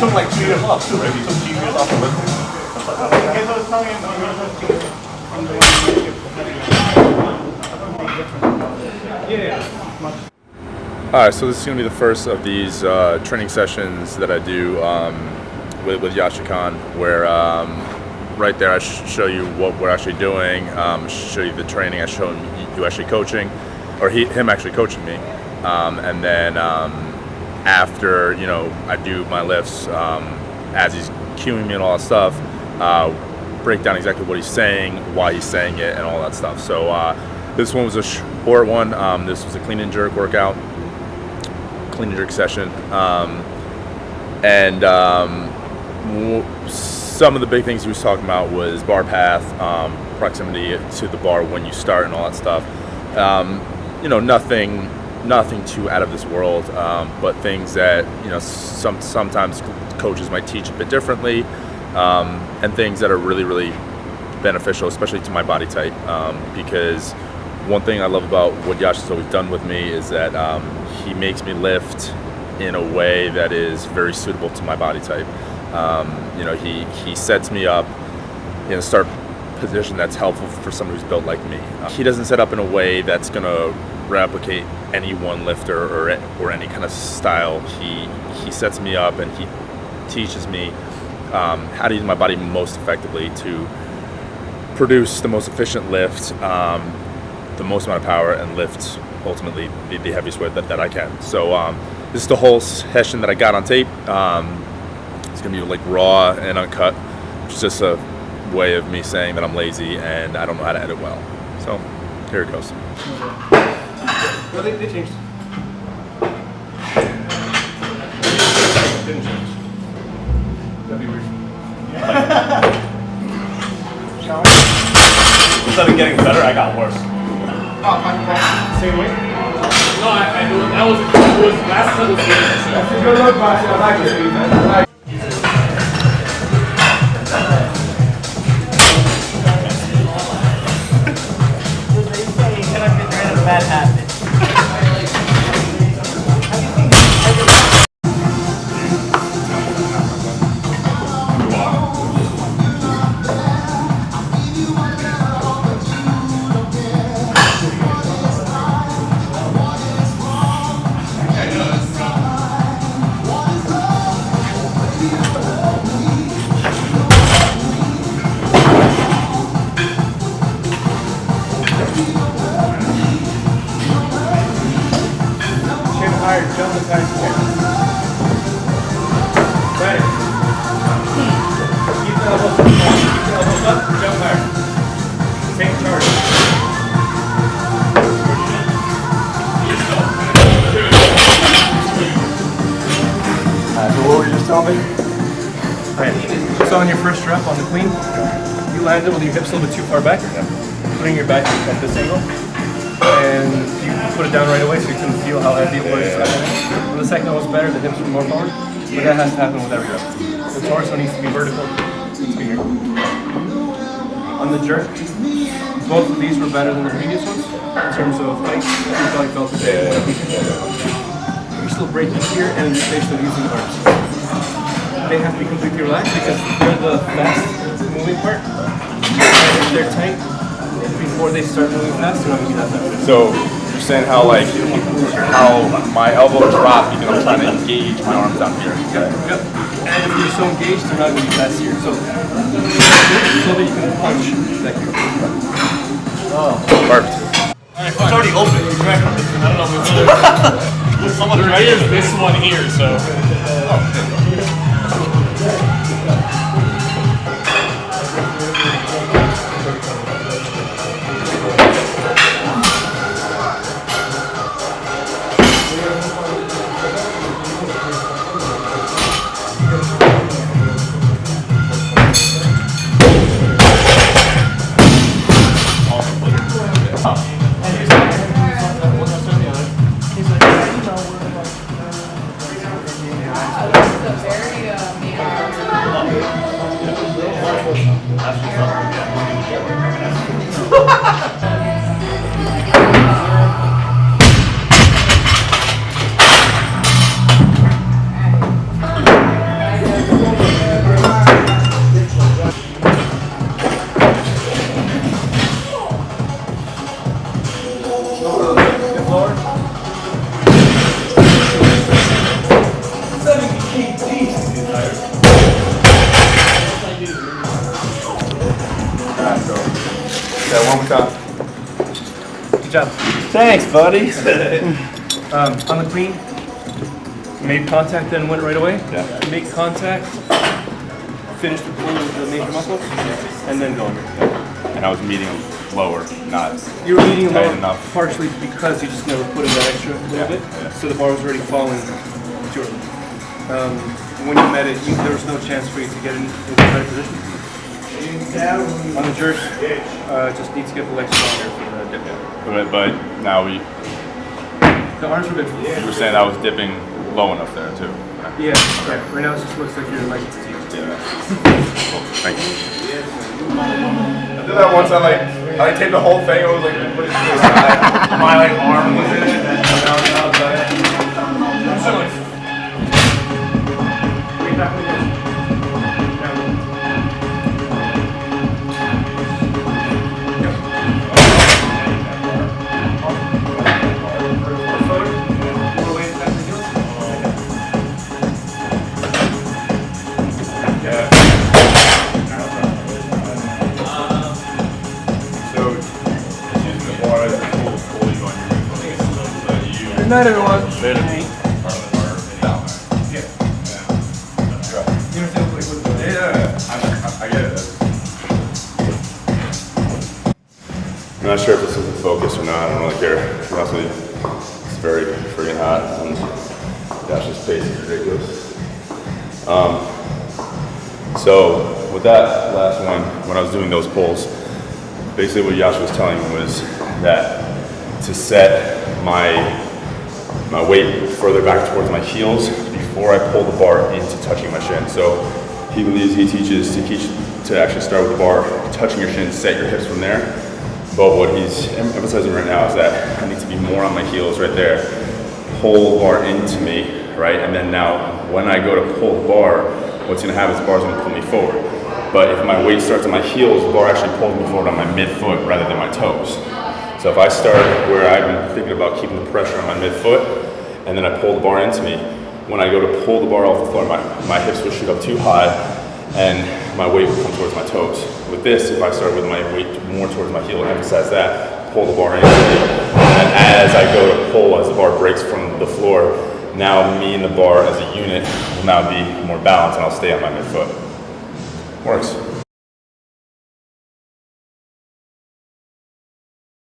took like 2 years off too, right? You took 2 years off of lifting. Alright, so this is going to be the first of these training sessions that I do with Yasha Kahn, where right there I show you what we're actually doing, show you the training, I show you actually coaching, or him actually coaching me, and then after, you know, I do my lifts, as he's cueing me and all that stuff, break down exactly what he's saying, why he's saying it, and all that stuff. So this one was a short one. This was a clean and jerk workout, clean and jerk session, and some of the big things he was talking about was bar path, proximity to the bar when you start, and all that stuff. You know, nothing too out of this world, but things that, you know, sometimes coaches might teach a bit differently, and things that are really, really beneficial, especially to my body type, because one thing I love about what Yasha's always done with me is that he makes me lift in a way that is very suitable to my body type. You know, he sets me up in a start position that's helpful for someone who's built like me. He doesn't set up in a way that's going to replicate any one lifter or any kind of style. He sets me up and he teaches me how to use my body most effectively to produce the most efficient lift, the most amount of power, and lift ultimately the heaviest weight that I can. So this is the whole session that I got on tape. It's gonna be like raw and uncut, which is just a way of me saying that I'm lazy and I don't know how to edit well. So here it goes. No, they changed. Didn't change. That'd be weird. Instead of getting better, I got worse. Same way? No, I knew that was last time was good. That's a good look, Bossy. I like it. They say you cannot get rid of a bad habit. Jump as high as you can. Ready? Keep the elbows up. Keep the elbows up. Jump higher. Same charge. So what were you just telling me? Alright. So on your first rep on the clean, you landed with your hips a little bit too far back. Putting your back at this angle. And you put it down right away so you couldn't feel how heavy it was. On the second one was better, the hips were more forward, but that has to happen with every rep. The torso needs to be vertical, it needs to be here. On the jerk, both of these were better than the previous ones in terms of height. You probably felt the same. You're still breaking here and in the station of using the arms. They have to be completely relaxed because they're the fast moving part. And if they're tight, before they start moving fast, they're not going to be that fast. So you're saying how my elbow dropped because I'm trying to engage my arms down here. Yep. And if you're so engaged, they're not going to be fast here. So that you can punch that quick. Oh, perfect. It's already open. I don't know. There is this one here, so. Thanks, buddy. On the clean, made contact, then went right away. Yeah. Make contact, finish the pull of the major muscle, and then going. And I was meeting them lower, not You were meeting tight lower enough. partially because you just never put in that extra little bit, so the bar was already falling short. When you met it, there was no chance for you to get into the right position. On the jerk, just need to get the legs stronger for the dip. But now The arms were good. you were saying I was dipping low enough there too. Yeah, right now it just looks like you're like fatigued. Yeah. Thank you. I did that once. I taped the whole thing. I was like, put it to the side. My arm was in it. And I was Good night, everyone. I get it. I'm not sure if this is in focus or not. I don't really care. Honestly, it's very freaking hot, and Yasha's pace is ridiculous. So with that last one, when I was doing those pulls, basically what Yasha was telling me was that to set my weight further back towards my heels before I pull the bar into touching my shin. So he teaches to actually start with the bar, touching your shin, set your hips from there. But what he's emphasizing right now is that I need to be more on my heels right there, pull the bar into me, right? And then now when I go to pull the bar, what's gonna happen is the bar's gonna pull me forward. But if my weight starts on my heels, the bar actually pulls me forward on my midfoot rather than my toes. So if I start where I've been thinking about keeping the pressure on my midfoot, and then I pull the bar into me, when I go to pull the bar off the floor, my hips will shoot up too high, and my weight will come towards my toes. With this, if I start with my weight more towards my heel and emphasize that, pull the bar into me, and as I go to pull, as the bar breaks from the floor, now me and the bar as a unit will now be more balanced, and I'll stay on my midfoot. Works.